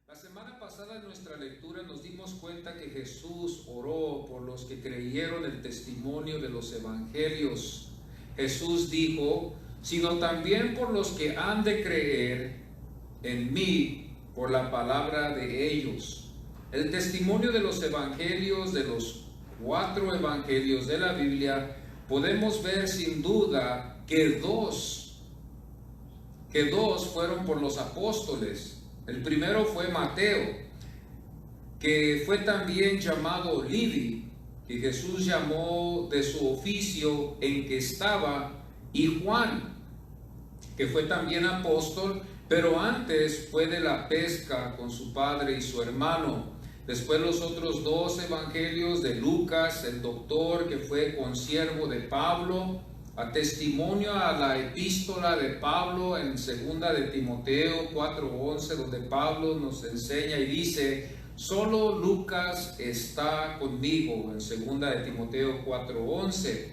La semana pasada en nuestra lectura nos dimos cuenta que Jesús oró por los que creyeron el testimonio de los evangelios. Jesús dijo, sino también por los que han de creer en mí por la palabra de ellos. El testimonio de los evangelios, de los 4 evangelios de la Biblia, podemos ver sin duda que dos fueron por los apóstoles. El primero fue Mateo, que fue también llamado Leví, que Jesús llamó de su oficio en que estaba, y Juan, que fue también apóstol, pero antes fue de la pesca con su padre y su hermano. Después los otros 2 evangelios de Lucas, el doctor que fue consiervo de Pablo, a testimonio a la epístola de Pablo en 2 de Timoteo 4:11, donde Pablo nos enseña y dice, solo Lucas está conmigo, en 2 de Timoteo 4:11,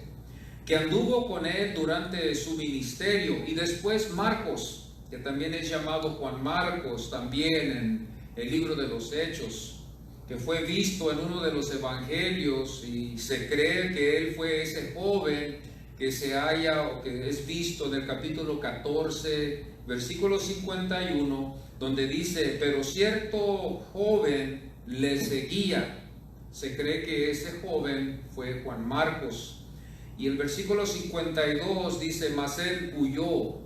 que anduvo con él durante su ministerio. Y después Marcos, que también es llamado Juan Marcos, también en el libro de los Hechos, que fue visto en uno de los evangelios, y se cree que él fue ese joven que se halla o que es visto en el capítulo 14, versículo 51, donde dice, pero cierto joven le seguía. Se cree que ese joven fue Juan Marcos. Y el versículo 52 dice, mas él huyó.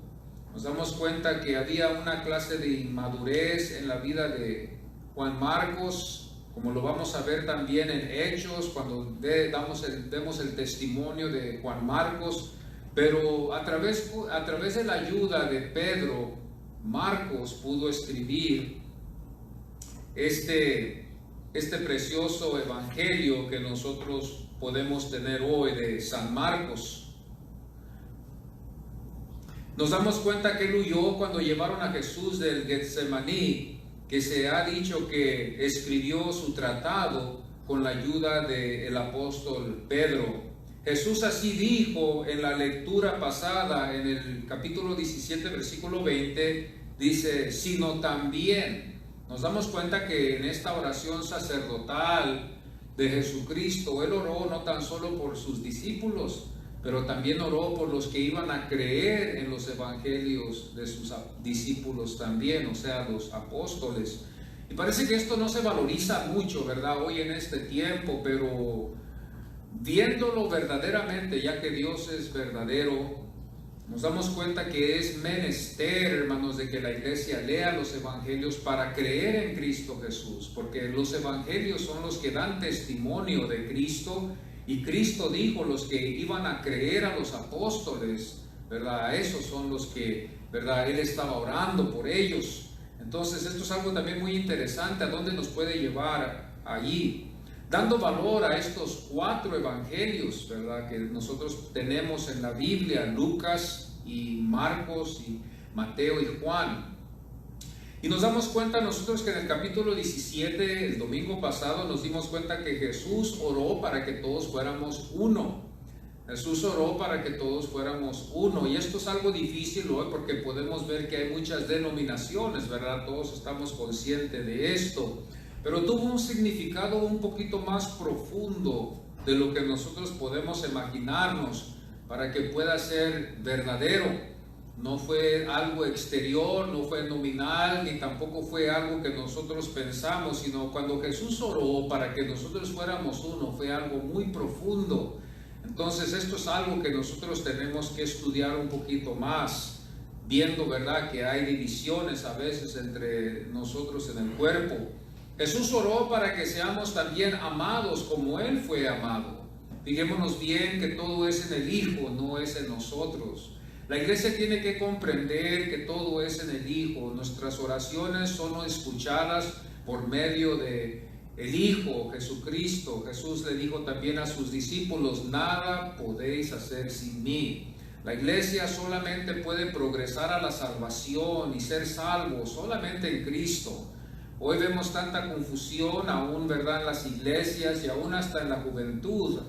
Nos damos cuenta que había una clase de inmadurez en la vida de Juan Marcos, como lo vamos a ver también en Hechos, cuando vemos el testimonio de Juan Marcos. Pero a través de la ayuda de Pedro, Marcos pudo escribir este precioso evangelio que nosotros podemos tener hoy de San Marcos. Nos damos cuenta que él huyó cuando llevaron a Jesús del Getsemaní, que se ha dicho que escribió su tratado con la ayuda del apóstol Pedro. Jesús así dijo en la lectura pasada, en el capítulo 17, versículo 20, dice, sino también. Nos damos cuenta que en esta oración sacerdotal de Jesucristo, él oró no tan solo por sus discípulos, pero también oró por los que iban a creer en los evangelios de sus discípulos también, o sea, los apóstoles. Y parece que esto no se valoriza mucho, ¿verdad?, hoy en este tiempo, pero viéndolo verdaderamente, ya que Dios es verdadero, nos damos cuenta que es menester, hermanos, de que la iglesia lea los evangelios para creer en Cristo Jesús, porque los evangelios son los que dan testimonio de Cristo. Y Cristo dijo, los que iban a creer a los apóstoles, ¿verdad? Esos son los que, ¿verdad? Él estaba orando por ellos. Entonces esto es algo también muy interesante, ¿a dónde nos puede llevar allí? Dando valor a estos 4 evangelios, ¿verdad?, que nosotros tenemos en la Biblia, Lucas y Marcos y Mateo y Juan. Y nos damos cuenta nosotros que en el capítulo 17, el domingo pasado, nos dimos cuenta que Jesús oró para que todos fuéramos uno. Jesús oró para que todos fuéramos uno. Y esto es algo difícil hoy porque podemos ver que hay muchas denominaciones, ¿verdad? Todos estamos conscientes de esto. Pero tuvo un significado un poquito más profundo de lo que nosotros podemos imaginarnos para que pueda ser verdadero. No fue algo exterior, no fue nominal, ni tampoco fue algo que nosotros pensamos, sino cuando Jesús oró para que nosotros fuéramos uno, fue algo muy profundo. Entonces esto es algo que nosotros tenemos que estudiar un poquito más, viendo, ¿verdad?, que hay divisiones a veces entre nosotros en el cuerpo. Jesús oró para que seamos también amados como Él fue amado. Fijémonos bien que todo es en el Hijo, no es en nosotros. La iglesia tiene que comprender que todo es en el Hijo. Nuestras oraciones son escuchadas por medio de el Hijo, Jesucristo. Jesús le dijo también a sus discípulos, nada podéis hacer sin mí. La iglesia solamente puede progresar a la salvación y ser salvos solamente en Cristo. Hoy vemos tanta confusión aún, ¿verdad?, en las iglesias y aún hasta en la juventud.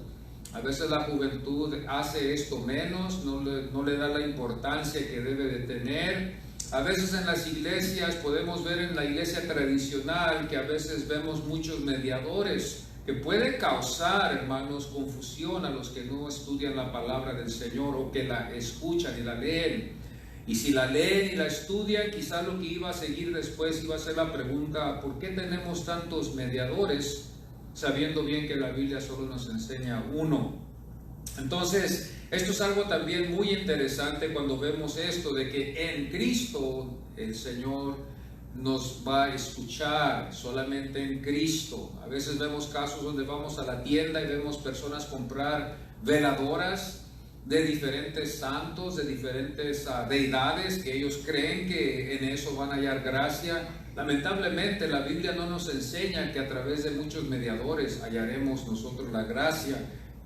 A veces la juventud hace esto menos, no le da la importancia que debe de tener. A veces en las iglesias podemos ver en la iglesia tradicional que a veces vemos muchos mediadores que puede causar, hermanos, confusión a los que no estudian la palabra del Señor o que la escuchan y la leen. Y si la leen y la estudian, quizás lo que iba a seguir después iba a ser la pregunta: ¿por qué tenemos tantos mediadores? Sabiendo bien que la Biblia solo nos enseña uno. Entonces, esto es algo también muy interesante cuando vemos esto, de que en Cristo el Señor nos va a escuchar, solamente en Cristo. A veces vemos casos donde vamos a la tienda y vemos personas comprar veladoras de diferentes santos, de diferentes deidades, que ellos creen que en eso van a hallar gracia. Lamentablemente la Biblia no nos enseña que a través de muchos mediadores hallaremos nosotros la gracia.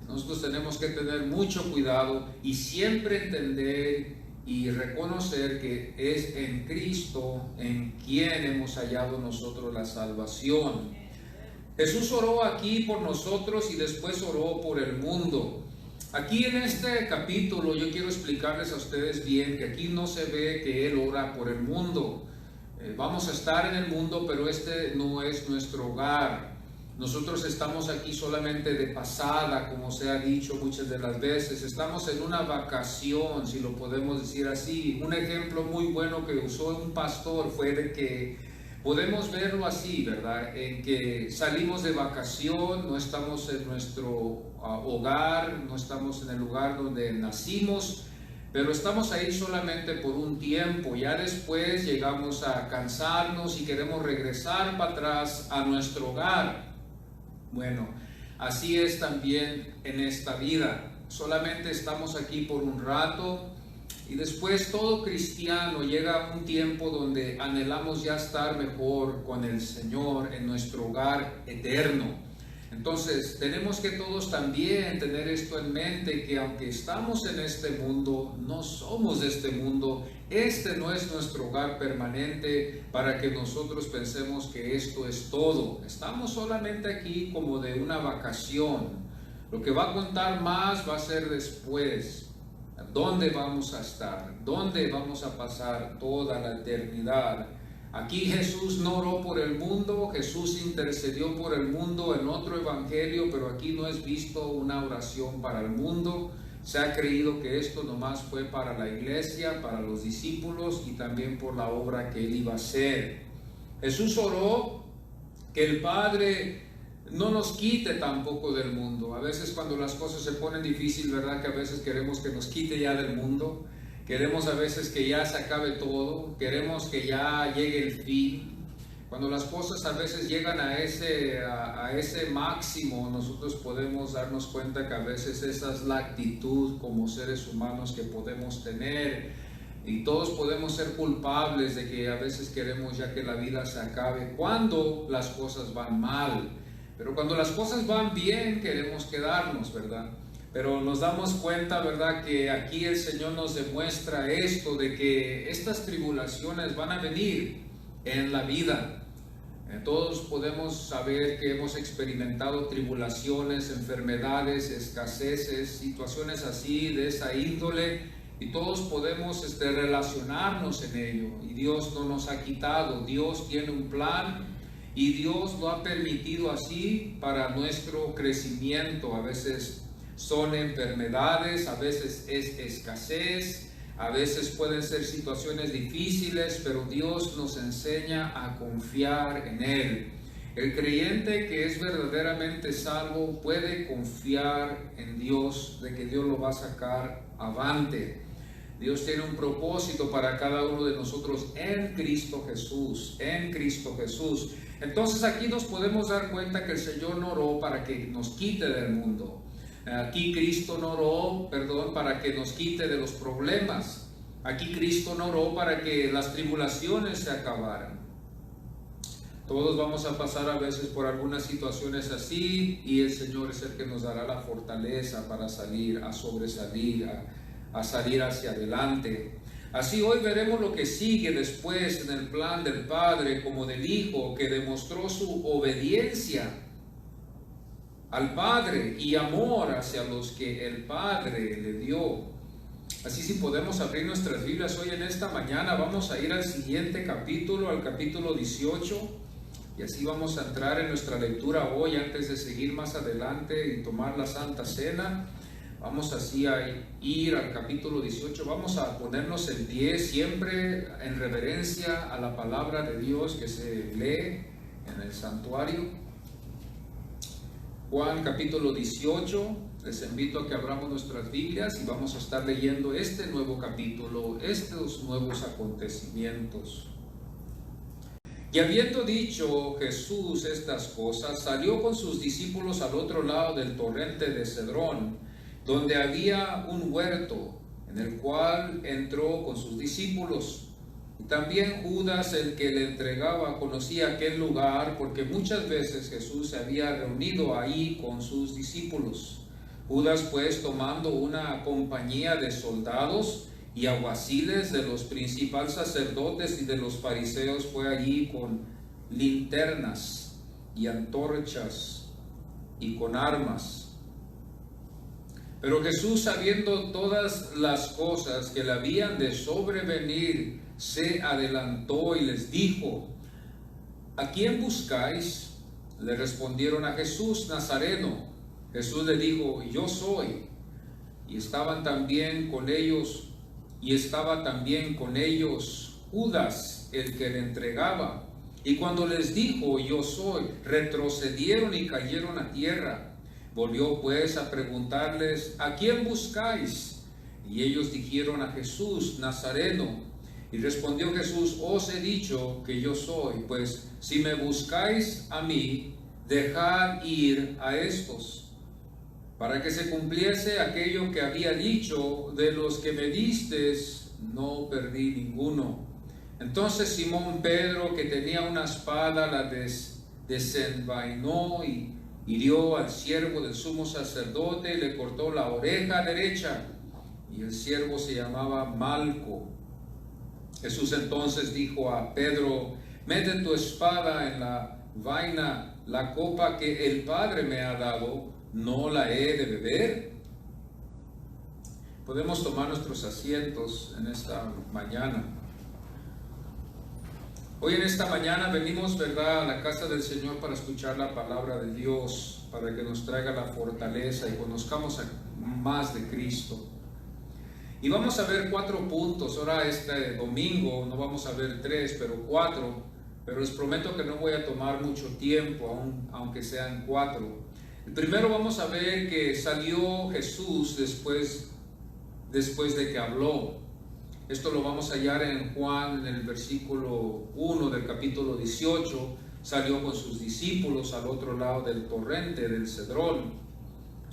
Nosotros tenemos que tener mucho cuidado y siempre entender y reconocer que es en Cristo en quien hemos hallado nosotros la salvación. Jesús oró aquí por nosotros y después oró por el mundo. Aquí en este capítulo yo quiero explicarles a ustedes bien que aquí no se ve que Él ora por el mundo. Vamos a estar en el mundo, pero este no es nuestro hogar. Nosotros estamos aquí solamente de pasada, como se ha dicho muchas de las veces. Estamos en una vacación, si lo podemos decir así. Un ejemplo muy bueno que usó un pastor fue de que podemos verlo así, ¿verdad? En que salimos de vacación, no estamos en nuestro hogar, no estamos en el lugar donde nacimos, pero estamos ahí solamente por un tiempo. Ya después llegamos a cansarnos y queremos regresar para atrás a nuestro hogar. Bueno, así es también en esta vida. Solamente estamos aquí por un rato y después todo cristiano llega a un tiempo donde anhelamos ya estar mejor con el Señor en nuestro hogar eterno. Entonces tenemos que todos también tener esto en mente, que aunque estamos en este mundo, no somos de este mundo. Este no es nuestro hogar permanente para que nosotros pensemos que esto es todo. Estamos solamente aquí como de una vacación. Lo que va a contar más va a ser después. ¿Dónde vamos a estar? ¿Dónde vamos a pasar toda la eternidad? Aquí Jesús no oró por el mundo, Jesús intercedió por el mundo en otro evangelio, pero aquí no es visto una oración para el mundo. Se ha creído que esto nomás fue para la iglesia, para los discípulos y también por la obra que Él iba a hacer. Jesús oró que el Padre no nos quite tampoco del mundo. A veces cuando las cosas se ponen difíciles, ¿verdad? Que a veces queremos que nos quite ya del mundo. Queremos a veces que ya se acabe todo, queremos que ya llegue el fin. Cuando las cosas a veces llegan a ese máximo, nosotros podemos darnos cuenta que a veces esa es la actitud como seres humanos que podemos tener. Y todos podemos ser culpables de que a veces queremos ya que la vida se acabe cuando las cosas van mal. Pero cuando las cosas van bien, queremos quedarnos, ¿verdad? Pero nos damos cuenta, ¿verdad?, que aquí el Señor nos demuestra esto, de que estas tribulaciones van a venir en la vida. Todos podemos saber que hemos experimentado tribulaciones, enfermedades, escaseces, situaciones así, de esa índole, y todos podemos relacionarnos en ello. Y Dios no nos ha quitado, Dios tiene un plan y Dios lo ha permitido así para nuestro crecimiento. A veces son enfermedades, a veces es escasez, a veces pueden ser situaciones difíciles, pero Dios nos enseña a confiar en Él. El creyente que es verdaderamente salvo puede confiar en Dios, de que Dios lo va a sacar avante. Dios tiene un propósito para cada uno de nosotros en Cristo Jesús, en Cristo Jesús. Entonces aquí nos podemos dar cuenta que el Señor no oró para que nos quite del mundo. Aquí Cristo no oró, para que nos quite de los problemas. Aquí Cristo no oró para que las tribulaciones se acabaran. Todos vamos a pasar a veces por algunas situaciones así, y el Señor es el que nos dará la fortaleza para salir, a sobresalir, a salir hacia adelante. Así hoy veremos lo que sigue después en el plan del Padre como del Hijo, que demostró su obediencia al Padre y amor hacia los que el Padre le dio. Así si podemos abrir nuestras Biblias hoy en esta mañana, vamos a ir al siguiente capítulo, al capítulo 18, y así vamos a entrar en nuestra lectura hoy antes de seguir más adelante y tomar la Santa Cena. Vamos así a ir al capítulo 18, vamos a ponernos en pie siempre en reverencia a la palabra de Dios que se lee en el santuario. Juan capítulo 18, les invito a que abramos nuestras Biblias y vamos a estar leyendo este nuevo capítulo, estos nuevos acontecimientos. Y habiendo dicho Jesús estas cosas, salió con sus discípulos al otro lado del torrente de Cedrón, donde había un huerto, en el cual entró con sus discípulos. Y también Judas, el que le entregaba, conocía aquel lugar, porque muchas veces Jesús se había reunido ahí con sus discípulos. Judas, pues, tomando una compañía de soldados y alguaciles de los principales sacerdotes y de los fariseos, fue allí con linternas y antorchas y con armas. Pero Jesús, sabiendo todas las cosas que le habían de sobrevenir, se adelantó y les dijo: ¿A quién buscáis? Le respondieron: a Jesús Nazareno. Jesús le dijo: yo soy. Y estaba también con ellos Judas, el que le entregaba. Y cuando les dijo: yo soy, retrocedieron y cayeron a tierra. Volvió pues a preguntarles: ¿a quién buscáis? Y ellos dijeron: a Jesús Nazareno. Y respondió Jesús: os he dicho que yo soy. Pues si me buscáis a mí, dejad ir a estos, para que se cumpliese aquello que había dicho: de los que me distes, no perdí ninguno. Entonces Simón Pedro, que tenía una espada, la desenvainó y hirió al siervo del sumo sacerdote y le cortó la oreja derecha, y el siervo se llamaba Malco. Jesús entonces dijo a Pedro: mete tu espada en la vaina, la copa que el Padre me ha dado, ¿no la he de beber? Podemos tomar nuestros asientos en esta mañana. Hoy en esta mañana venimos, ¿verdad?, a la casa del Señor para escuchar la palabra de Dios, para que nos traiga la fortaleza y conozcamos más de Cristo. Y vamos a ver 4 puntos. Ahora este domingo no vamos a ver 3, pero 4. Pero les prometo que no voy a tomar mucho tiempo, aunque sean 4. El primero vamos a ver que salió Jesús después de que habló. Esto lo vamos a hallar en Juan, en el versículo 1 del capítulo 18. Salió con sus discípulos al otro lado del torrente del Cedrón.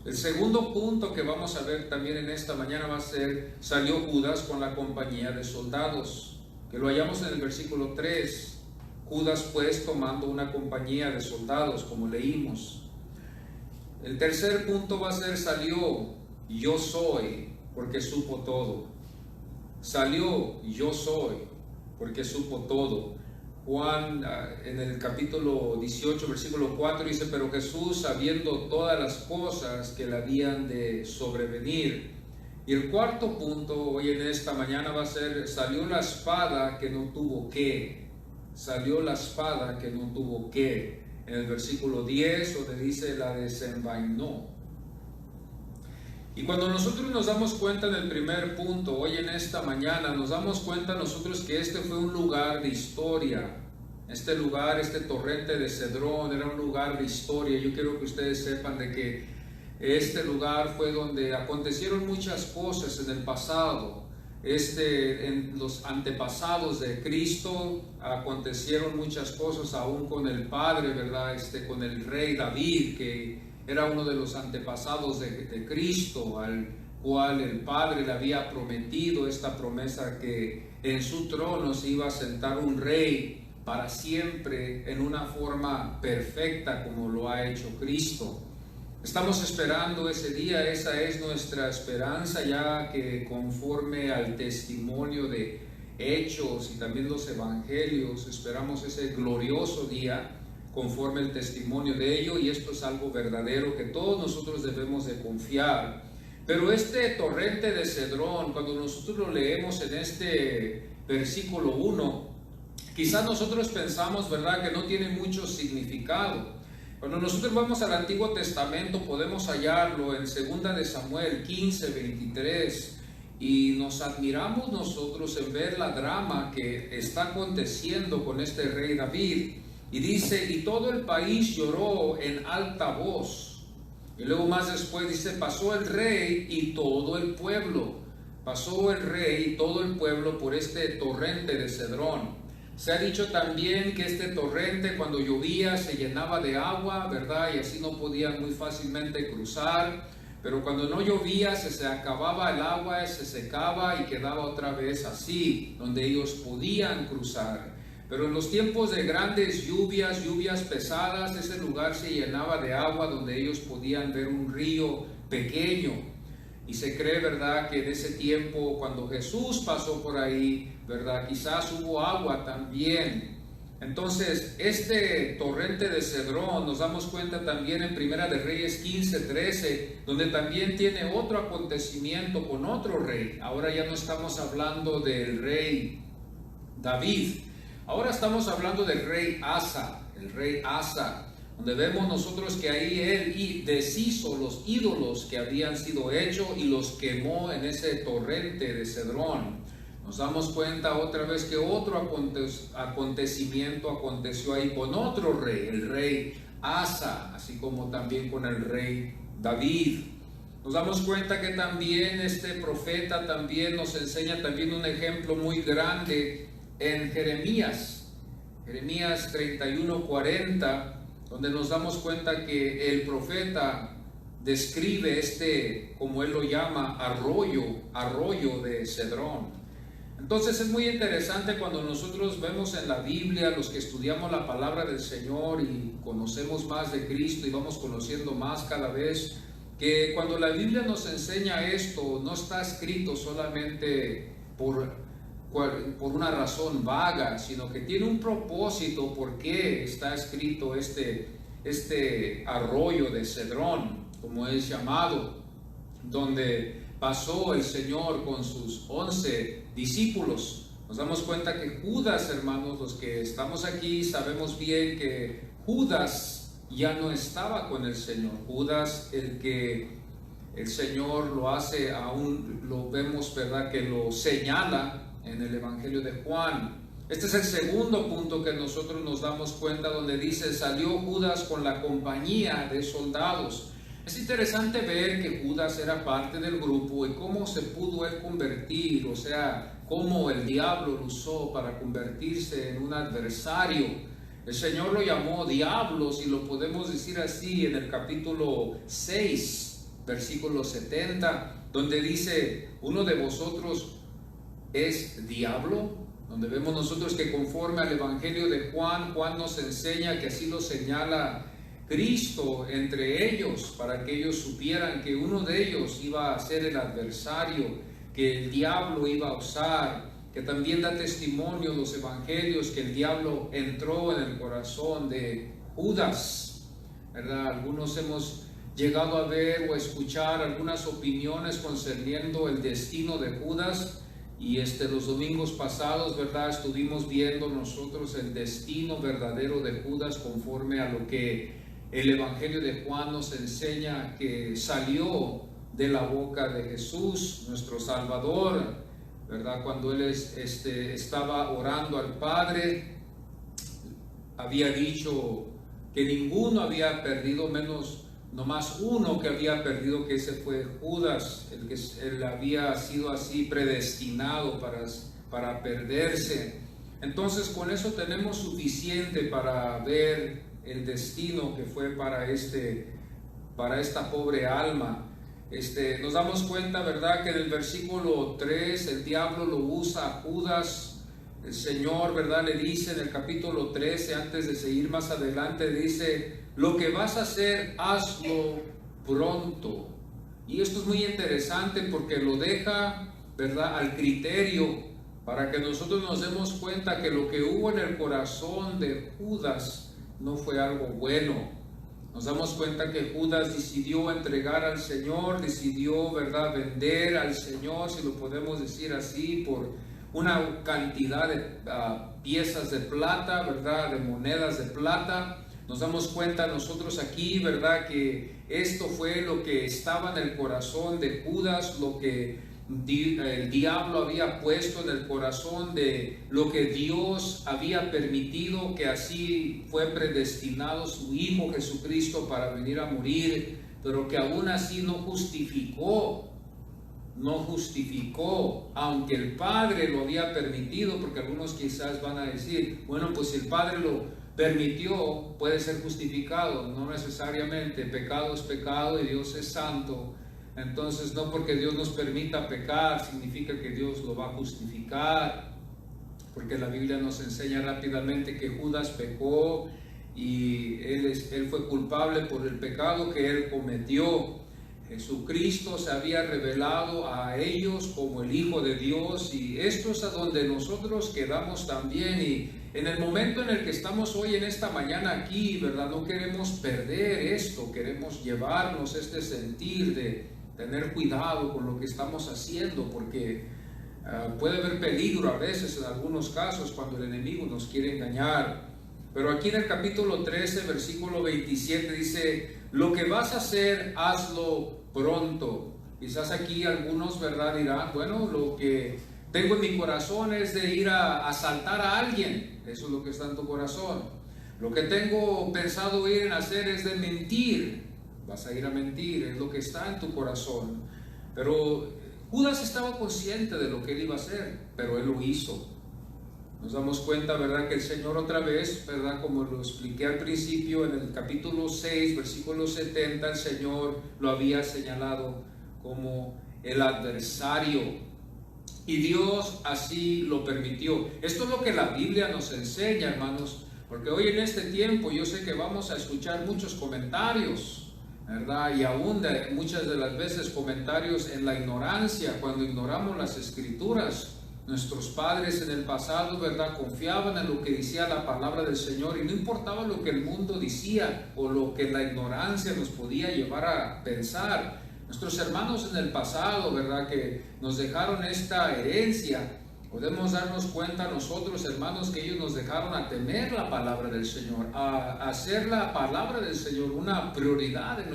El segundo punto que vamos a ver también en esta mañana va a ser: salió Judas con la compañía de soldados, que lo hallamos en el versículo 3. Judas, pues, tomando una compañía de soldados, como leímos. El tercer punto va a ser: salió yo soy, porque supo todo. Salió yo soy, porque supo todo. Juan en el capítulo 18, versículo 4 dice: pero Jesús, sabiendo todas las cosas que le habían de sobrevenir. Y el cuarto punto hoy en esta mañana va a ser: salió la espada que no tuvo que. Salió la espada que no tuvo que. En el versículo 10, donde dice: la desenvainó. Y cuando nosotros nos damos cuenta en el primer punto, hoy en esta mañana, nos damos cuenta nosotros que este fue un lugar de historia. Este lugar, este torrente de Cedrón, era un lugar de historia. Yo quiero que ustedes sepan de que este lugar fue donde acontecieron muchas cosas en el pasado. En los antepasados de Cristo acontecieron muchas cosas, aún con el Padre, ¿verdad? Con el rey David, que era uno de los antepasados de Cristo, al cual el Padre le había prometido esta promesa, que en su trono se iba a sentar un rey para siempre en una forma perfecta, como lo ha hecho Cristo. Estamos esperando ese día. Esa es nuestra esperanza, ya que conforme al testimonio de Hechos y también los evangelios, esperamos ese glorioso día conforme el testimonio de ello, y esto es algo verdadero que todos nosotros debemos de confiar. Pero este torrente de Cedrón, cuando nosotros lo leemos en este versículo 1, quizás nosotros pensamos, ¿verdad?, que no tiene mucho significado. Cuando nosotros vamos al Antiguo Testamento podemos hallarlo en 2 de Samuel 15, 23, y nos admiramos nosotros en ver la drama que está aconteciendo con este rey David. Y dice, y todo el país lloró en alta voz. Y luego más después dice, pasó el rey y todo el pueblo. Pasó el rey y todo el pueblo por este torrente de Cedrón. Se ha dicho también que este torrente cuando llovía se llenaba de agua, ¿verdad? Y así no podían muy fácilmente cruzar. Pero cuando no llovía se acababa el agua, se secaba y quedaba otra vez así, donde ellos podían cruzar. Pero en los tiempos de grandes lluvias pesadas, ese lugar se llenaba de agua donde ellos podían ver un río pequeño. Y se cree, ¿verdad?, que en ese tiempo, cuando Jesús pasó por ahí, ¿verdad?, quizás hubo agua también. Entonces, este torrente de Cedrón nos damos cuenta también en Primera de Reyes 15, 13, donde también tiene otro acontecimiento con otro rey. Ahora ya no estamos hablando del rey David, ahora estamos hablando del rey Asa, donde vemos nosotros que ahí él deshizo los ídolos que habían sido hechos y los quemó en ese torrente de Cedrón. Nos damos cuenta otra vez que otro acontecimiento aconteció ahí con otro rey, el rey Asa, así como también con el rey David. Nos damos cuenta que también este profeta también nos enseña también un ejemplo muy grande en Jeremías 31:40, donde nos damos cuenta que el profeta describe como él lo llama, arroyo de Cedrón. Entonces es muy interesante cuando nosotros vemos en la Biblia, los que estudiamos la palabra del Señor y conocemos más de Cristo y vamos conociendo más cada vez, que cuando la Biblia nos enseña esto, no está escrito solamente por una razón vaga, sino que tiene un propósito por qué está escrito este arroyo de Cedrón, como es llamado, donde pasó el Señor con sus 11 discípulos. Nos damos cuenta que Judas, hermanos, los que estamos aquí sabemos bien que Judas ya no estaba con el Señor. Judas, el que el Señor lo hace, aún lo vemos, ¿verdad?, que lo señala en el Evangelio de Juan. Este es el segundo punto que nosotros nos damos cuenta, donde dice, salió Judas con la compañía de soldados. Es interesante ver que Judas era parte del grupo y cómo se pudo él convertir, o sea, cómo el diablo lo usó para convertirse en un adversario. El Señor lo llamó diablo, si lo podemos decir así, en el capítulo 6, versículo 70, donde dice, ¿uno de vosotros es diablo? Donde vemos nosotros que conforme al Evangelio de Juan nos enseña que así lo señala Cristo entre ellos, para que ellos supieran que uno de ellos iba a ser el adversario, que el diablo iba a usar, que también da testimonio los evangelios que el diablo entró en el corazón de Judas, ¿verdad? Algunos hemos llegado a ver o a escuchar algunas opiniones concerniendo el destino de Judas, y los domingos pasados, ¿verdad?, estuvimos viendo nosotros el destino verdadero de Judas conforme a lo que el Evangelio de Juan nos enseña que salió de la boca de Jesús, nuestro Salvador, ¿verdad? Cuando él estaba orando al Padre, había dicho que ninguno había perdido, menos nomás uno que había perdido, que ese fue Judas, él había sido así predestinado para perderse. Entonces con eso tenemos suficiente para ver el destino que fue para esta pobre alma. Nos damos cuenta, ¿verdad?, que en el versículo 3 el diablo lo usa a Judas. El Señor, ¿verdad?, le dice en el capítulo 13, antes de seguir más adelante, dice, lo que vas a hacer, hazlo pronto. Y esto es muy interesante porque lo deja, ¿verdad?, al criterio, para que nosotros nos demos cuenta que lo que hubo en el corazón de Judas no fue algo bueno. Nos damos cuenta que Judas decidió entregar al Señor, decidió, ¿verdad?, vender al Señor, si lo podemos decir así, por una cantidad de piezas de plata, ¿verdad?, de monedas de plata. Nos damos cuenta nosotros aquí, ¿verdad?, que esto fue lo que estaba en el corazón de Judas, lo que el diablo había puesto en el corazón, de lo que Dios había permitido, que así fue predestinado su Hijo Jesucristo para venir a morir, pero que aún así no justificó, aunque el Padre lo había permitido, porque algunos quizás van a decir, bueno, pues si el Padre lo permitió, puede ser justificado. No necesariamente, pecado es pecado y Dios es santo. Entonces, no porque Dios nos permita pecar significa que Dios lo va a justificar, porque la Biblia nos enseña rápidamente que Judas pecó y él fue culpable por el pecado que él cometió. Jesucristo se había revelado a ellos como el Hijo de Dios, y esto es a donde nosotros quedamos también. Y en el momento en el que estamos hoy, en esta mañana aquí, ¿verdad?, no queremos perder esto, queremos llevarnos este sentir de tener cuidado con lo que estamos haciendo, porque puede haber peligro a veces en algunos casos cuando el enemigo nos quiere engañar. Pero aquí en el capítulo 13, versículo 27 dice, lo que vas a hacer, hazlo pronto. Quizás aquí algunos, ¿verdad?, dirán, bueno, lo que tengo en mi corazón es de ir a asaltar a alguien. Eso es lo que está en tu corazón. Lo que tengo pensado ir a hacer es de mentir. Vas a ir a mentir, es lo que está en tu corazón. Pero Judas estaba consciente de lo que él iba a hacer, pero él lo hizo. Nos damos cuenta, ¿verdad?, que el Señor otra vez, ¿verdad?, como lo expliqué al principio, en el capítulo 6, versículo 70, el Señor lo había señalado como el adversario. Y Dios así lo permitió. Esto es lo que la Biblia nos enseña, hermanos, porque hoy en este tiempo yo sé que vamos a escuchar muchos comentarios, ¿verdad? Y aún muchas de las veces comentarios en la ignorancia, cuando ignoramos las Escrituras. Nuestros padres en el pasado, ¿verdad?, confiaban en lo que decía la palabra del Señor, y no importaba lo que el mundo decía o lo que la ignorancia nos podía llevar a pensar. Nuestros hermanos en el pasado, ¿verdad?, que nos dejaron esta herencia, podemos darnos cuenta nosotros, hermanos, que ellos nos dejaron a temer la palabra del Señor, a hacer la palabra del Señor una prioridad en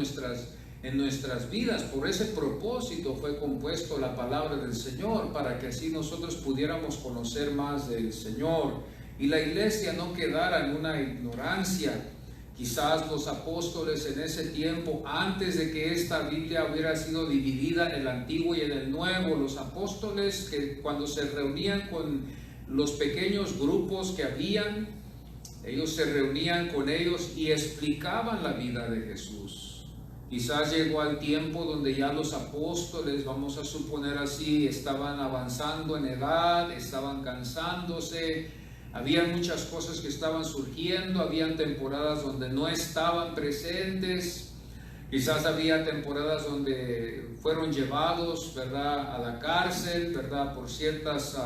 nuestras vidas. Por ese propósito fue compuesto la palabra del Señor, para que así nosotros pudiéramos conocer más del Señor y la iglesia no quedara en una ignorancia. Quizás los apóstoles en ese tiempo, antes de que esta Biblia hubiera sido dividida en el Antiguo y en el Nuevo, los apóstoles, que cuando se reunían con los pequeños grupos que habían, ellos se reunían con ellos y explicaban la vida de Jesús. Quizás llegó al tiempo donde ya los apóstoles, vamos a suponer así, estaban avanzando en edad, estaban cansándose, había muchas cosas que estaban surgiendo, habían temporadas donde no estaban presentes, quizás había temporadas donde fueron llevados, ¿verdad?, a la cárcel, ¿verdad?, por ciertas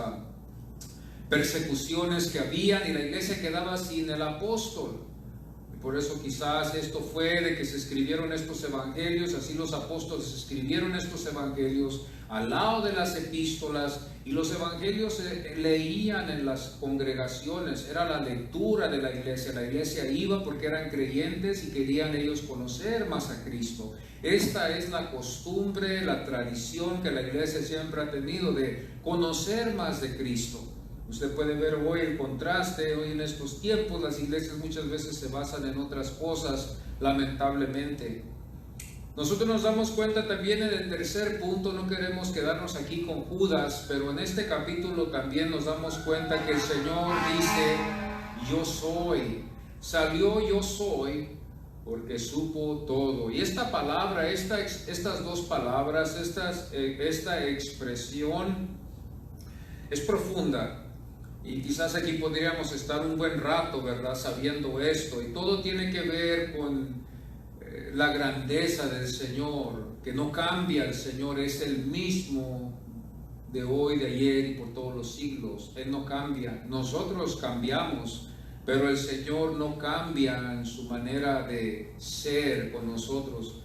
persecuciones que habían, y la iglesia quedaba sin el apóstol. Por eso quizás esto fue de que se escribieron estos evangelios. Así los apóstoles escribieron estos evangelios al lado de las epístolas, y los evangelios se leían en las congregaciones, era la lectura de la iglesia. La iglesia iba porque eran creyentes y querían ellos conocer más a Cristo. Esta es la costumbre, la tradición que la iglesia siempre ha tenido, de conocer más de Cristo. Usted puede ver hoy el contraste. Hoy en estos tiempos las iglesias muchas veces se basan en otras cosas, lamentablemente. Nosotros nos damos cuenta también en el tercer punto, no queremos quedarnos aquí con Judas, pero en este capítulo también nos damos cuenta que el Señor dice, yo soy. Salió yo soy porque supo todo. Y esta palabra, estas dos palabras, esta expresión es profunda. Y quizás aquí podríamos estar un buen rato, ¿verdad?, sabiendo esto. Y todo tiene que ver con la grandeza del Señor, que no cambia. El Señor es el mismo de hoy, de ayer y por todos los siglos. Él no cambia. Nosotros cambiamos. pero el Señor no cambia en su manera de ser con nosotros.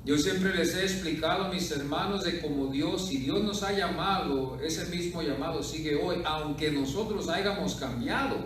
Yo siempre les he explicado a mis hermanos de cómo Dios, si Dios nos ha llamado, ese mismo llamado sigue hoy, aunque nosotros hayamos cambiado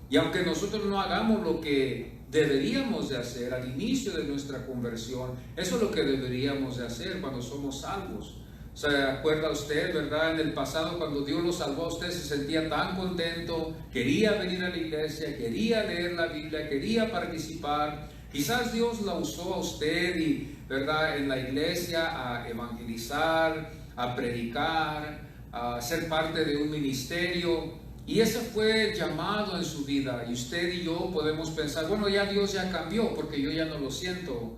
y aunque nosotros no hagamos lo que deberíamos de hacer al inicio de nuestra conversión. Eso es lo que deberíamos de hacer cuando somos salvos. ¿Se acuerda usted, verdad? En el pasado, cuando Dios lo salvó a usted, se sentía tan contento, quería venir a la iglesia, quería leer la Biblia, quería participar. Quizás Dios la usó a usted y, verdad, en la iglesia a evangelizar, a predicar, a ser parte de un ministerio. Y ese fue el llamado en su vida. Y usted y yo podemos pensar, bueno, ya Dios ya cambió, porque yo ya no lo siento.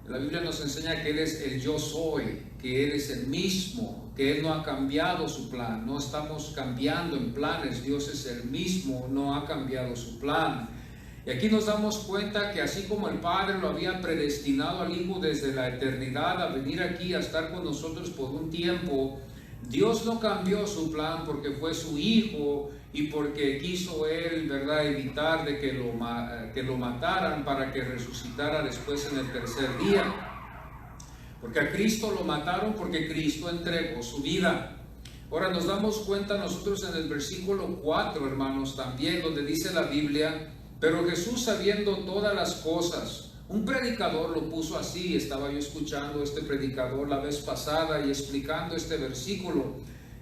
La Biblia nos enseña que Él es el yo soy, que Él es el mismo, que Él no ha cambiado su plan. No estamos cambiando en planes, Dios es el mismo, no ha cambiado su plan. Y aquí nos damos cuenta que así como el Padre lo había predestinado al Hijo desde la eternidad a venir aquí a estar con nosotros por un tiempo, Dios no cambió su plan porque fue su Hijo y porque quiso Él, ¿verdad?, evitar de que lo mataran para que resucitara después en el tercer día. Porque a Cristo lo mataron porque Cristo entregó su vida. Ahora nos damos cuenta nosotros en el versículo 4, hermanos, también donde dice la Biblia, pero Jesús sabiendo todas las cosas. Un predicador lo puso así, estaba yo escuchando este predicador la vez pasada y explicando este versículo.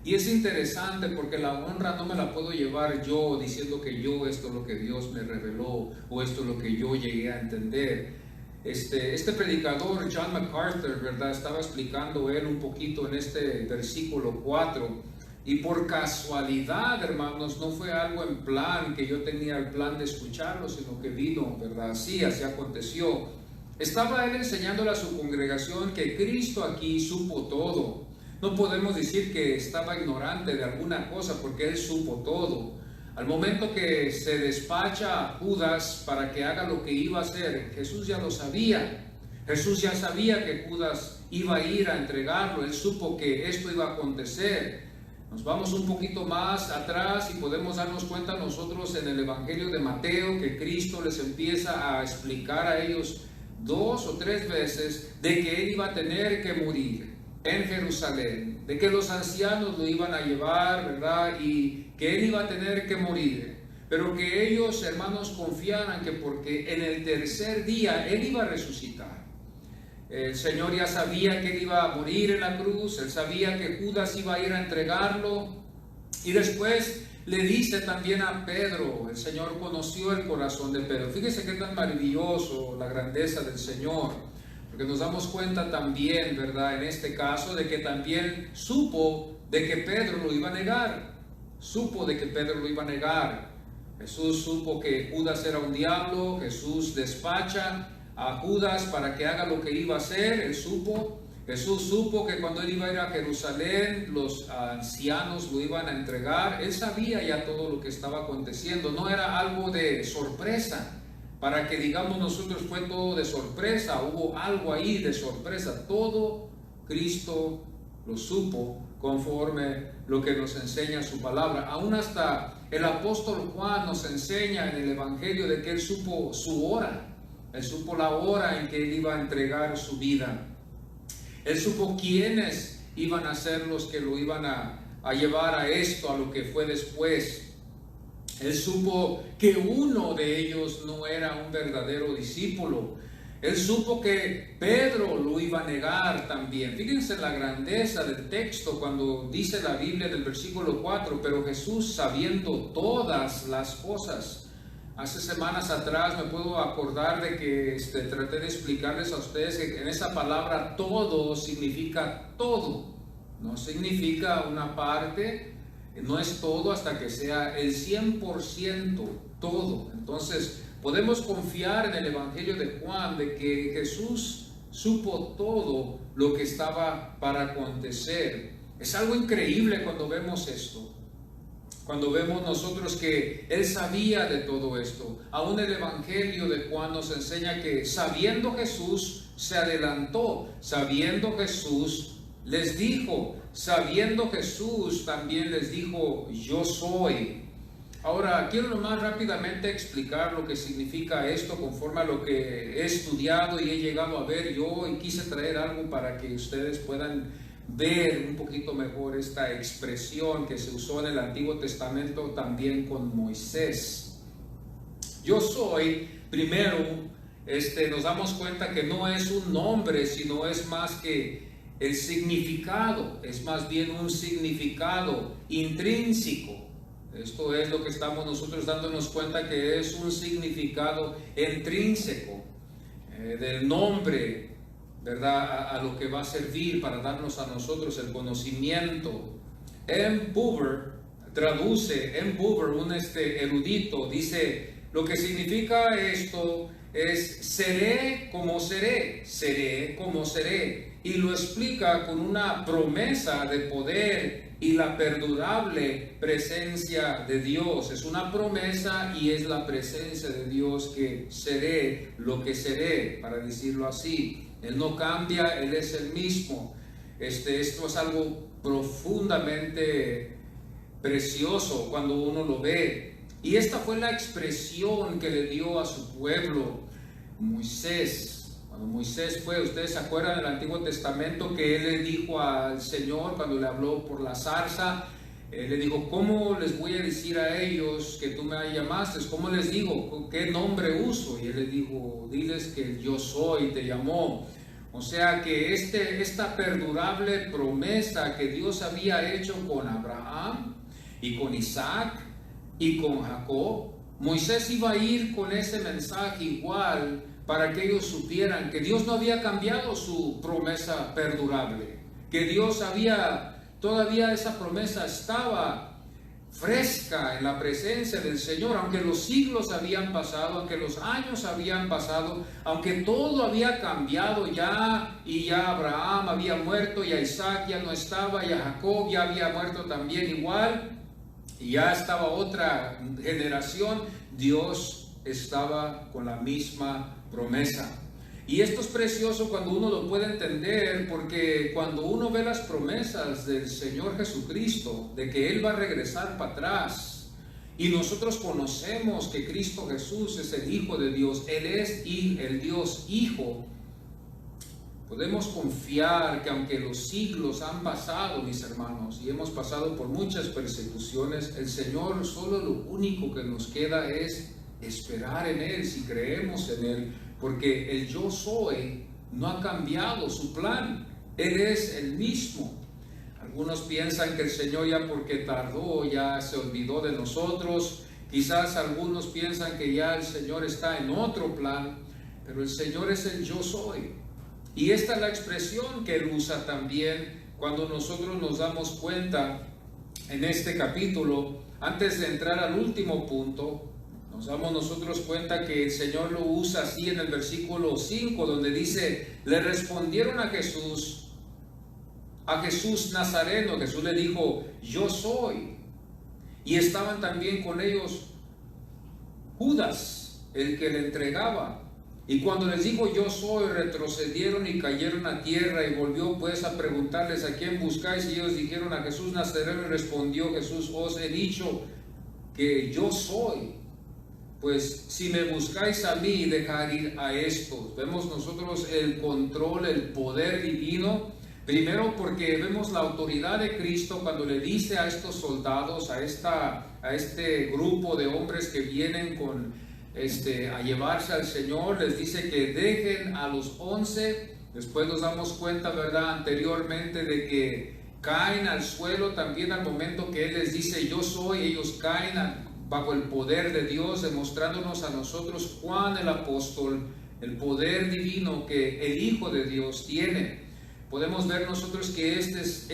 Y es interesante porque la honra no me la puedo llevar yo diciendo que esto es lo que Dios me reveló o esto es lo que yo llegué a entender. Este predicador, John MacArthur, ¿verdad?, estaba explicando él un poquito en este versículo 4. Y por casualidad, hermanos, no fue algo en plan que yo tenía el plan de escucharlo, sino que vino, ¿verdad? Así aconteció. Estaba él enseñándole a su congregación que Cristo aquí supo todo. No podemos decir que estaba ignorante de alguna cosa porque Él supo todo. Al momento que se despacha a Judas para que haga lo que iba a hacer, Jesús ya lo sabía. Jesús ya sabía que Judas iba a ir a entregarlo. Él supo que esto iba a acontecer. Nos vamos un poquito más atrás y podemos darnos cuenta nosotros en el Evangelio de Mateo que Cristo les empieza a explicar a ellos 2 o 3 veces de que Él iba a tener que morir en Jerusalén, de que los ancianos lo iban a llevar, ¿verdad?, y que Él iba a tener que morir, pero que ellos, hermanos, confiaran que porque en el tercer día Él iba a resucitar. El Señor ya sabía que Él iba a morir en la cruz, Él sabía que Judas iba a ir a entregarlo, y después le dice también a Pedro, el Señor conoció el corazón de Pedro. Fíjese qué tan maravilloso la grandeza del Señor, porque nos damos cuenta también, ¿verdad?, en este caso, de que también supo de que Pedro lo iba a negar, supo de que Pedro lo iba a negar. Jesús supo que Judas era un diablo, Jesús despacha a Judas para que haga lo que iba a hacer. Jesús supo que cuando Él iba a ir a Jerusalén, los ancianos lo iban a entregar. Él sabía ya todo lo que estaba aconteciendo, no era algo de sorpresa, para que digamos nosotros fue todo de sorpresa, hubo algo ahí de sorpresa. Todo Cristo lo supo conforme lo que nos enseña su palabra. Aún hasta el apóstol Juan nos enseña en el Evangelio de que él supo su hora. Él supo la hora en que Él iba a entregar su vida. Él supo quiénes iban a ser los que lo iban a llevar a esto, a lo que fue después. Él supo que uno de ellos no era un verdadero discípulo. Él supo que Pedro lo iba a negar también. Fíjense la grandeza del texto cuando dice la Biblia del versículo 4, pero Jesús sabiendo todas las cosas. Hace semanas atrás me puedo acordar de que traté de explicarles a ustedes que en esa palabra todo significa todo. No significa una parte, no es todo hasta que sea el 100% todo. Entonces podemos confiar en el Evangelio de Juan de que Jesús supo todo lo que estaba para acontecer. Es algo increíble cuando vemos esto. Cuando vemos nosotros que Él sabía de todo esto. Aún el Evangelio de Juan nos enseña que sabiendo Jesús se adelantó, sabiendo Jesús les dijo, sabiendo Jesús también les dijo, yo soy. Ahora, quiero nomás rápidamente explicar lo que significa esto conforme a lo que he estudiado y he llegado a ver yo, y quise traer algo para que ustedes puedan ver un poquito mejor esta expresión que se usó en el Antiguo Testamento también con Moisés. Yo soy, primero, nos damos cuenta que no es un nombre, sino es más que el significado, es más bien un significado intrínseco. Esto es lo que estamos nosotros dándonos cuenta, que es un significado intrínseco del nombre, ¿verdad? A lo que va a servir para darnos a nosotros el conocimiento. M. Buber traduce, M. Buber, un erudito, dice: lo que significa esto es seré como seré, seré como seré, y lo explica con una promesa de poder y la perdurable presencia de Dios. Es una promesa y es la presencia de Dios, que seré lo que seré, para decirlo así. Él no cambia, Él es el mismo. Esto es algo profundamente precioso cuando uno lo ve. Y esta fue la expresión que le dio a su pueblo Moisés. Cuando Moisés fue, ustedes se acuerdan del Antiguo Testamento, que él le dijo al Señor cuando le habló por la zarza, le dijo: ¿cómo les voy a decir a ellos que tú me llamaste? ¿Cómo les digo? ¿Qué nombre uso? Y él le dijo: diles que el yo soy te llamó. O sea que esta perdurable promesa que Dios había hecho con Abraham y con Isaac y con Jacob, Moisés iba a ir con ese mensaje igual, para que ellos supieran que Dios no había cambiado su promesa perdurable, que Dios todavía esa promesa estaba fresca en la presencia del Señor, aunque los siglos habían pasado, aunque los años habían pasado, aunque todo había cambiado ya, y ya Abraham había muerto, y a Isaac ya no estaba, y a Jacob ya había muerto también igual, y ya estaba otra generación. Dios estaba con la misma promesa. Y esto es precioso cuando uno lo puede entender, porque cuando uno ve las promesas del Señor Jesucristo, de que Él va a regresar para atrás, y nosotros conocemos que Cristo Jesús es el Hijo de Dios, Él es el Dios Hijo, podemos confiar que aunque los siglos han pasado, mis hermanos, y hemos pasado por muchas persecuciones, el Señor, solo lo único que nos queda es esperar en Él, si creemos en Él, porque el yo soy no ha cambiado su plan. Él es el mismo. Algunos piensan que el Señor, ya porque tardó, ya se olvidó de nosotros. Quizás algunos piensan que ya el Señor está en otro plan, pero el Señor es el yo soy. Y esta es la expresión que Él usa también cuando nosotros nos damos cuenta en este capítulo. Antes de entrar al último punto, nos damos nosotros cuenta que el Señor lo usa así en el versículo 5, donde dice: le respondieron a Jesús Nazareno. Jesús le dijo: yo soy. Y estaban también con ellos Judas, el que le entregaba. Y cuando les dijo: yo soy, retrocedieron y cayeron a tierra. Y volvió pues a preguntarles: ¿a quién buscáis? Y ellos dijeron: a Jesús Nazareno. Y respondió Jesús: os he dicho que yo soy. Pues si me buscáis a mí, dejad ir a estos. Vemos nosotros el control, el poder divino. Primero, porque vemos la autoridad de Cristo cuando le dice a estos soldados, a este grupo de hombres que vienen a llevarse al Señor, les dice que dejen a los 11. Después nos damos cuenta, ¿verdad?, anteriormente, de que caen al suelo también al momento que Él les dice: yo soy. Ellos caen bajo el poder de Dios, demostrándonos a nosotros, Juan el apóstol, el poder divino que el Hijo de Dios tiene. Podemos ver nosotros que esta es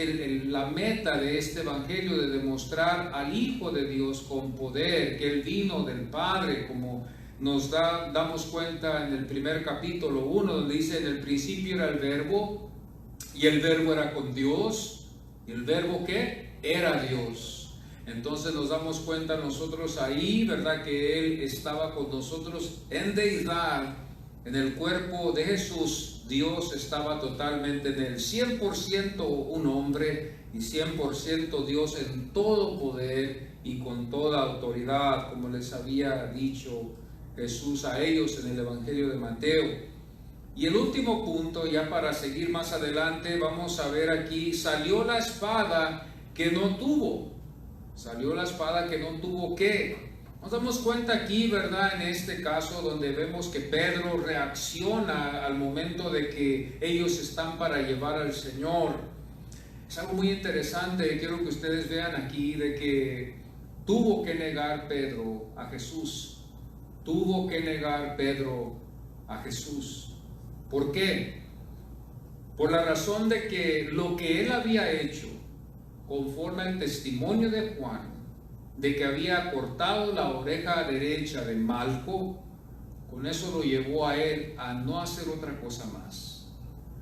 la meta de este evangelio, de demostrar al Hijo de Dios con poder, que Él vino del Padre, como nos damos cuenta en el primer capítulo 1, donde dice: en el principio era el Verbo, y el Verbo era con Dios, y el Verbo, ¿qué? Era Dios. Entonces nos damos cuenta nosotros ahí, ¿verdad?, que Él estaba con nosotros en deidad, en el cuerpo de Jesús. Dios estaba totalmente en Él, 100% un hombre y 100% Dios en todo poder y con toda autoridad, como les había dicho Jesús a ellos en el Evangelio de Mateo. Y el último punto, ya para seguir más adelante, vamos a ver aquí, salió la espada que no tuvo. Salió la espada que no tuvo ¿qué? Nos damos cuenta aquí, ¿verdad? En este caso donde vemos que Pedro reacciona al momento de que ellos están para llevar al Señor. Es algo muy interesante, quiero que ustedes vean aquí, de que tuvo que negar Pedro a Jesús. Tuvo que negar Pedro a Jesús. ¿Por qué? Por la razón de que lo que él había hecho, conforme al testimonio de Juan, de que había cortado la oreja derecha de Malco, con eso lo llevó a él a no hacer otra cosa más.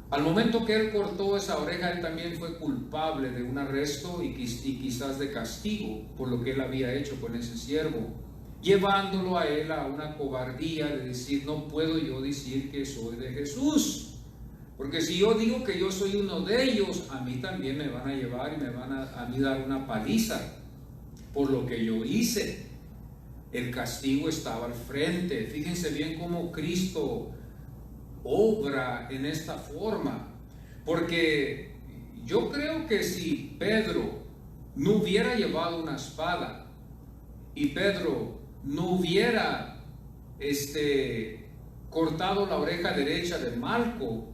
Al momento que él cortó esa oreja, él también fue culpable de un arresto y quizás de castigo por lo que él había hecho con ese siervo, llevándolo a él a una cobardía de decir, no puedo yo decir que soy de Jesús, porque si yo digo que yo soy uno de ellos, a mí también me van a llevar y me van a mí dar una paliza por lo que yo hice. El castigo estaba al frente. Fíjense bien cómo Cristo obra en esta forma, porque yo creo que si Pedro no hubiera llevado una espada y Pedro no hubiera cortado la oreja derecha de Malco,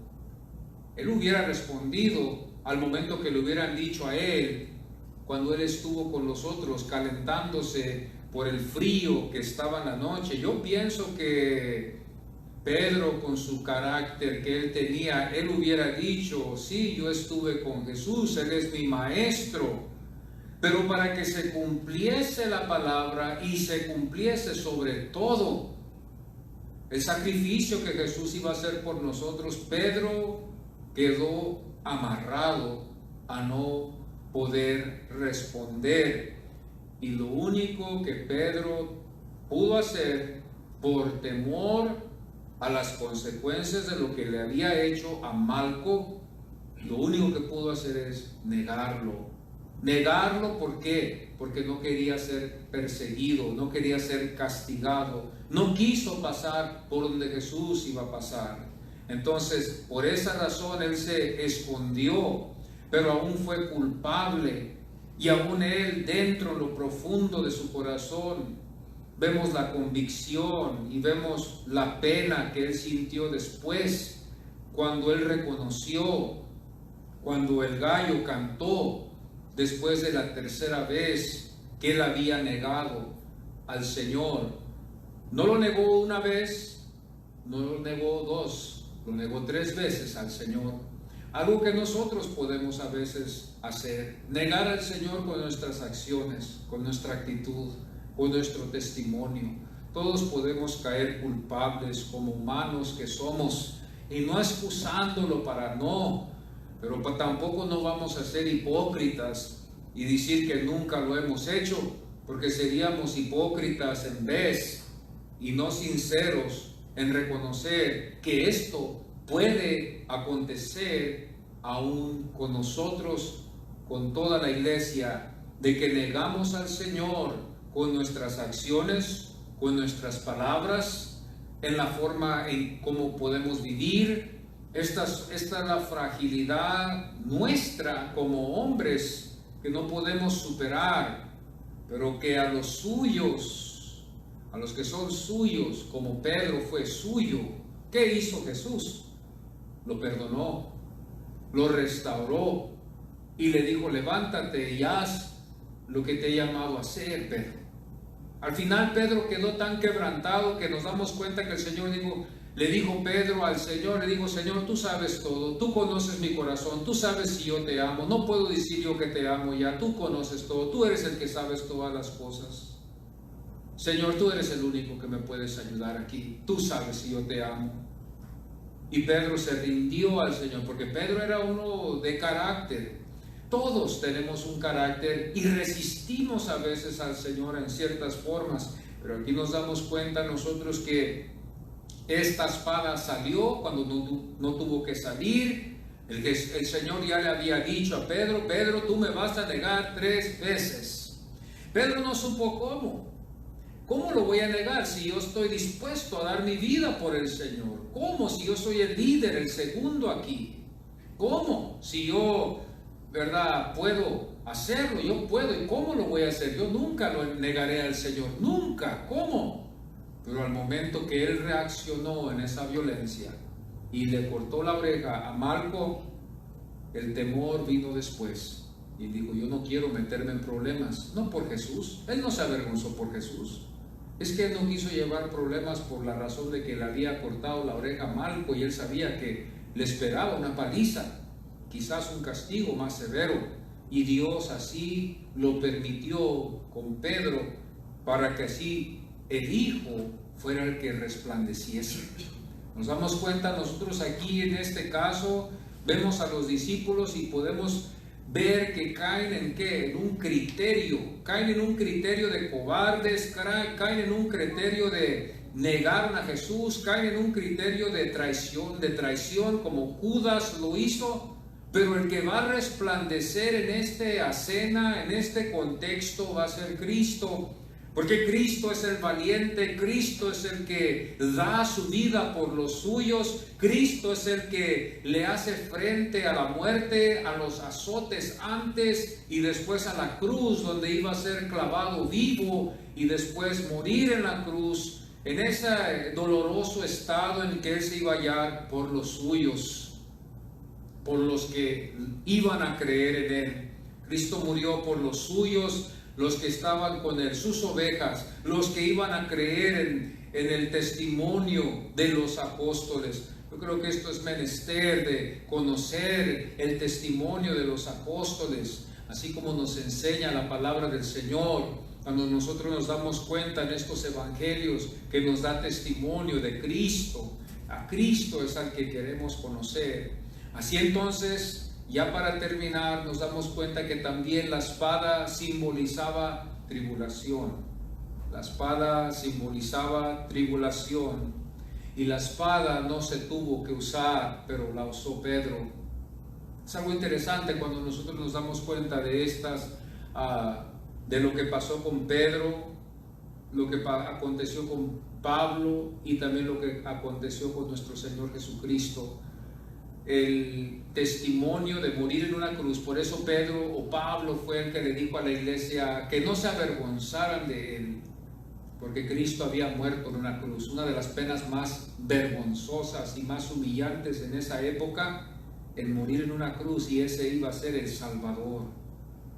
él hubiera respondido al momento que le hubieran dicho a él, cuando él estuvo con los otros calentándose por el frío que estaba en la noche. Yo pienso que Pedro, con su carácter que él tenía, él hubiera dicho, sí, yo estuve con Jesús, él es mi maestro, pero para que se cumpliese la palabra y se cumpliese sobre todo el sacrificio que Jesús iba a hacer por nosotros, Pedro quedó amarrado a no poder responder, y lo único que Pedro pudo hacer por temor a las consecuencias de lo que le había hecho a Malco, lo único que pudo hacer es negarlo. ¿Por qué? Porque no quería ser perseguido, no quería ser castigado, no quiso pasar por donde Jesús iba a pasar. Entonces, por esa razón él se escondió, pero aún fue culpable, y aún él, dentro en lo profundo de su corazón, vemos la convicción y vemos la pena que él sintió después, cuando él reconoció, cuando el gallo cantó, después de la tercera vez que él había negado al Señor. No lo negó una vez, no lo negó dos, lo negó 3 veces al Señor. Algo que nosotros podemos a veces hacer, negar al Señor con nuestras acciones, con nuestra actitud, con nuestro testimonio. Todos podemos caer culpables como humanos que somos, y no excusándolo para no, pero tampoco no vamos a ser hipócritas y decir que nunca lo hemos hecho, porque seríamos hipócritas en vez y no sinceros en reconocer que esto puede acontecer aún con nosotros, con toda la iglesia, de que negamos al Señor con nuestras acciones, con nuestras palabras, en la forma en cómo podemos vivir. Esta es la fragilidad nuestra como hombres que no podemos superar, pero que a los suyos, a los que son suyos, como Pedro fue suyo, ¿qué hizo Jesús? Lo perdonó, lo restauró y le dijo, levántate y haz lo que te he llamado a hacer, Pedro. Al final Pedro quedó tan quebrantado que nos damos cuenta que el Señor le dijo Pedro al Señor, le dijo, Señor, tú sabes todo, tú conoces mi corazón, tú sabes si yo te amo, no puedo decir yo que te amo ya, tú conoces todo, tú eres el que sabes todas las cosas. Señor, tú eres el único que me puedes ayudar aquí, tú sabes si yo te amo. Y Pedro se rindió al Señor, porque Pedro era uno de carácter. Todos tenemos un carácter y resistimos a veces al Señor en ciertas formas, pero aquí nos damos cuenta nosotros que esta espada salió cuando no tuvo que salir. El Señor ya le había dicho a Pedro, Pedro, tú me vas a negar 3 veces. Pedro no supo cómo. ¿Cómo lo voy a negar si yo estoy dispuesto a dar mi vida por el Señor? ¿Cómo si yo soy el líder, el segundo aquí? ¿Cómo si yo, verdad, puedo hacerlo? Yo puedo. ¿Y cómo lo voy a hacer? Yo nunca lo negaré al Señor. Nunca. ¿Cómo? Pero al momento que él reaccionó en esa violencia y le cortó la oreja a Malco, el temor vino después. Y dijo, yo no quiero meterme en problemas. No por Jesús. Él no se avergonzó por Jesús. Es que él no quiso llevar problemas por la razón de que le había cortado la oreja a Malco y él sabía que le esperaba una paliza, quizás un castigo más severo. Y Dios así lo permitió con Pedro para que así el Hijo fuera el que resplandeciese. Nos damos cuenta nosotros aquí en este caso, vemos a los discípulos y podemos ver que caen en ¿qué? En un criterio, caen en un criterio de cobardes, caen en un criterio de negar a Jesús, caen en un criterio de traición como Judas lo hizo. Pero el que va a resplandecer en esta escena, en este contexto, va a ser Cristo. Porque Cristo es el valiente, Cristo es el que da su vida por los suyos, Cristo es el que le hace frente a la muerte, a los azotes antes y después a la cruz, donde iba a ser clavado vivo y después morir en la cruz, en ese doloroso estado en el que él se iba a hallar por los suyos, por los que iban a creer en él. Cristo murió por los suyos, los que estaban con él, sus ovejas, los que iban a creer en el testimonio de los apóstoles. Yo creo que esto es menester de conocer el testimonio de los apóstoles, así como nos enseña la palabra del Señor. Cuando nosotros nos damos cuenta en estos evangelios que nos da testimonio de Cristo, a Cristo es al que queremos conocer. Así entonces, ya para terminar, nos damos cuenta que también la espada simbolizaba tribulación. La espada simbolizaba tribulación. Y la espada no se tuvo que usar, pero la usó Pedro. Es algo interesante cuando nosotros nos damos cuenta de de lo que pasó con Pedro, lo que aconteció con Pablo y también lo que aconteció con nuestro Señor Jesucristo. El testimonio de morir en una cruz. Por eso Pedro o Pablo fue el que le dijo a la iglesia que no se avergonzaran de él, porque Cristo había muerto en una cruz. Una de las penas más vergonzosas y más humillantes en esa época, el morir en una cruz, y ese iba a ser el Salvador.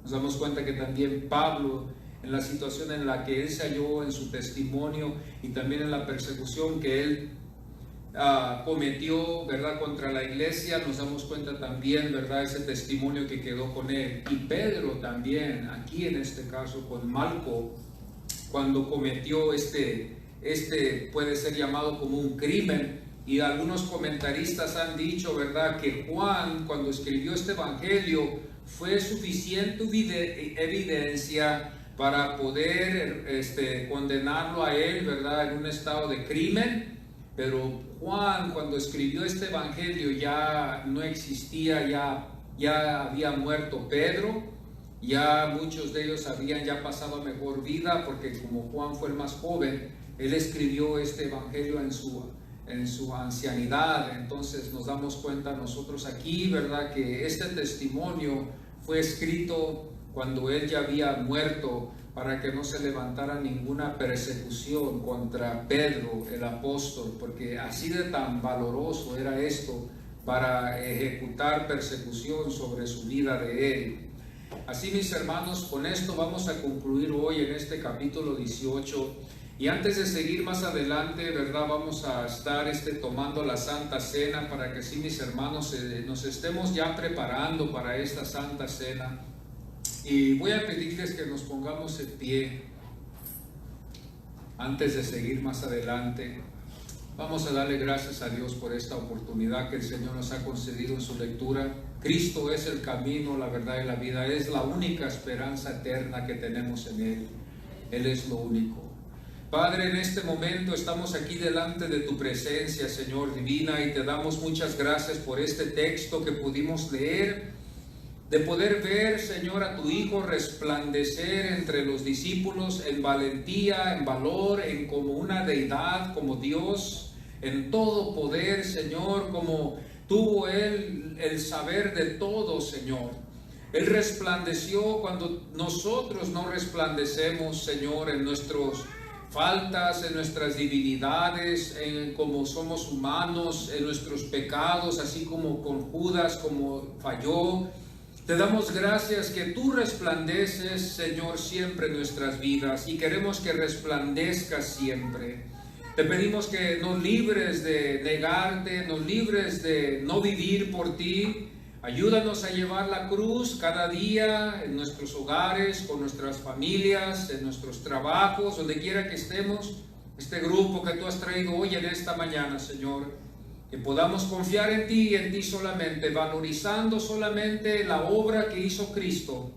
Nos damos cuenta que también Pablo, en la situación en la que él se halló en su testimonio y también en la persecución que él cometió, ¿verdad?, contra la iglesia, nos damos cuenta también, ¿verdad?, ese testimonio que quedó con él. Y Pedro también, aquí en este caso con Malco, cuando cometió puede ser llamado como un crimen, y algunos comentaristas han dicho, ¿verdad?, que Juan, cuando escribió este evangelio, fue suficiente evidencia para poder condenarlo a él, ¿verdad?, en un estado de crimen. Pero Juan, cuando escribió este evangelio, ya no existía, ya había muerto Pedro, ya muchos de ellos habían ya pasado a mejor vida, porque como Juan fue el más joven, él escribió este evangelio en su ancianidad. Entonces nos damos cuenta nosotros aquí, ¿verdad?, que este testimonio fue escrito cuando él ya había muerto, para que no se levantara ninguna persecución contra Pedro el apóstol, porque así de tan valoroso era esto para ejecutar persecución sobre su vida de él. Así, mis hermanos, con esto vamos a concluir hoy en este capítulo 18. Y antes de seguir más adelante, ¿verdad?, vamos a estar tomando la Santa Cena, para que así, mis hermanos, nos estemos ya preparando para esta Santa Cena. Y voy a pedirles que nos pongamos en pie antes de seguir más adelante. Vamos a darle gracias a Dios por esta oportunidad que el Señor nos ha concedido en su lectura. Cristo es el camino, la verdad y la vida. Es la única esperanza eterna que tenemos en Él. Él es lo único. Padre, en este momento estamos aquí delante de tu presencia, Señor divina, y te damos muchas gracias por este texto que pudimos leer. de poder ver, Señor, a tu Hijo resplandecer entre los discípulos en valentía, en valor, en como una deidad, como Dios, en todo poder, Señor, como tuvo Él el saber de todo, Señor. Él resplandeció cuando nosotros no resplandecemos, Señor, en nuestras faltas, en nuestras debilidades, en como somos humanos, en nuestros pecados, así como con Judas, como falló. Te damos gracias que tú resplandeces, Señor, siempre en nuestras vidas y queremos que resplandezcas siempre. Te pedimos que nos libres de negarte, nos libres de no vivir por ti. Ayúdanos a llevar la cruz cada día en nuestros hogares, con nuestras familias, en nuestros trabajos, donde quiera que estemos. Este grupo que tú has traído hoy en esta mañana, Señor, que podamos confiar en ti y en ti solamente, valorizando solamente la obra que hizo Cristo,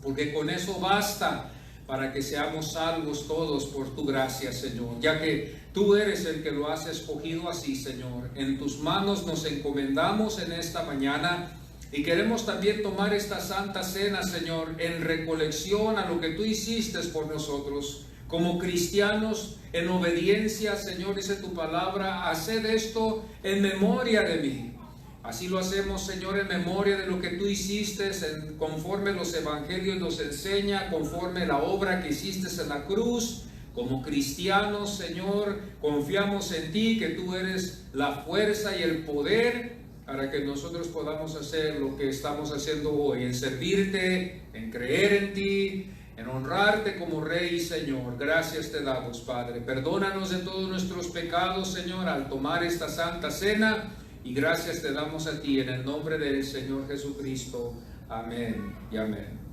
porque con eso basta para que seamos salvos todos por tu gracia, Señor, ya que tú eres el que lo has escogido así, Señor. En tus manos nos encomendamos en esta mañana y queremos también tomar esta santa cena, Señor, en recolección a lo que tú hiciste por nosotros. Como cristianos, en obediencia, Señor, dice tu palabra, haced esto en memoria de mí. Así lo hacemos, Señor, en memoria de lo que tú hiciste, conforme los evangelios nos enseña, conforme la obra que hiciste en la cruz. Como cristianos, Señor, confiamos en ti, que tú eres la fuerza y el poder para que nosotros podamos hacer lo que estamos haciendo hoy, en servirte, en creer en ti, en honrarte como Rey y Señor. Gracias te damos, Padre. Perdónanos de todos nuestros pecados, Señor, al tomar esta santa cena. Y gracias te damos a ti en el nombre del Señor Jesucristo. Amén y amén.